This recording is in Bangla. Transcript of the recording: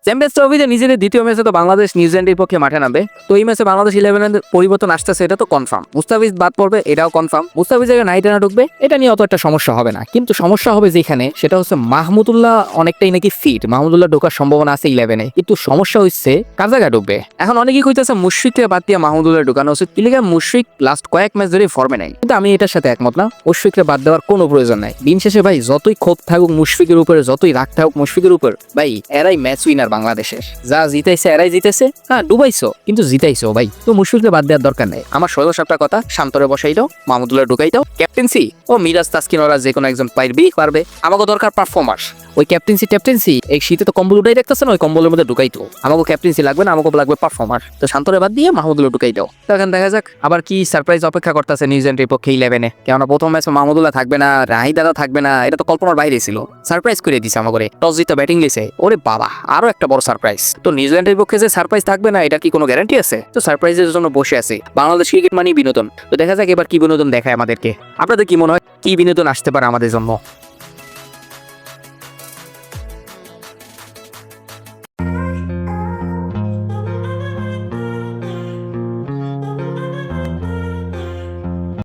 চ্যাম্পিয়ন্স ট্রফিতে নিজেদের দ্বিতীয় ম্যাচে তো বাংলাদেশ নিউজিল্যান্ডের পক্ষে মাঠে নামবে। তো এই ম্যাচে বাংলাদেশ 11 পরিবর্তন আসতেছে, এটা তো কনফার্ম। মুস্তাফিজ বাদ পড়বে, এটাও কনফার্ম। মুস্তাফিজ জায়গায় নাইট রানা ঢুকবে, এটা নিয়ে অত একটা সমস্যা হবে না। কিন্তু সমস্যা হবে যেখানে, সেটা হচ্ছে মাহমুদুল্লাহ অনেকটাই নাকি ফিট, মাহমুদুল্লাহ ঢোকার সম্ভাবনা আছে 11-এ। কিন্তু সমস্যা হচ্ছে কার জায়গায় ঢুকবে। এখন অনেকেই কইতেছে মুশফিককে বাদ দিয়ে মাহমুদুল্লাহ ঢুকানো উচিত। কিলিগা মুশফিক লাস্ট কয়েক ম্যাচ ধরে ফর্মে নাই, কিন্তু আমি এটার সাথে একমত না। মুশফিককে বাদ দেওয়ার কোনো প্রয়োজন নাই। দিন শেষে ভাই যতই ক্ষোভ থাকুক মুশফিকের উপরে, যতই রাগ থাকুক মুশফিকের উপর, ভাই এরাই ম্যাচ উইনার বাংলাদেশের। যা জিতাইছে এরাই জিতেছে। হ্যাঁ ডুবাইছো কিন্তু জিতাইছো ভাই। তো মুশফিককে বাদ দেওয়ার দরকার নেই। আমার ষোলো সপ্তাহ কথা শান্তরে বসাই দাও, মাহমুদুল্লাহ ঢুকাই দাও। ক্যাপ্টেন্সি ও মিরাজ তাসকিন ওরা যে কোনো একজন পারবে। আমাকে দরকার পারফরমার্স। ওই ক্যাপ্টেন্সি এই শীতে তো কম্বল উঠাই রাখতেছে না, ওই কম্বলের মধ্যে ঢুকাই তো। আমাকে ক্যাপ্টেন্সি লাগবে না, আমাকে লাগবে পারফর্মার। তো শান্তরে বাদ দিয়ে মাহমুদুল্লাহ ঢুকাই দাও। তো এখন দেখা যাক আবার কি সারপ্রাইজ অপেক্ষা করতেছে নিউজিল্যান্ডের পক্ষে 11-এ। কেননা প্রথম ম্যাচে মাহমুদুল্লাহ থাকবে না, রাহিদ দাদা থাকবে না, এটা তো কল্পনার বাইরে ছিল। সারপ্রাইজ করে দিছে আমাকে, টস জিতে ব্যাটিং লিছে। ওরে বাবা, আরো একটা বড় সারপ্রাইজ। তো নিউজিল্যান্ডের পক্ষে যে সারপ্রাইজ থাকবে না, এটা কি কোনো গ্যারান্টি আছে? তো সারপ্রাইজের জন্য বসে আছে বাংলাদেশ ক্রিকেট মানেই বিনোদন। তো দেখা যাক এবার কি বিনোদন দেখায় আমাদেরকে। আপনাদের কি মনে হয় কি বিনোদন আসতে পারে আমাদের জন্য?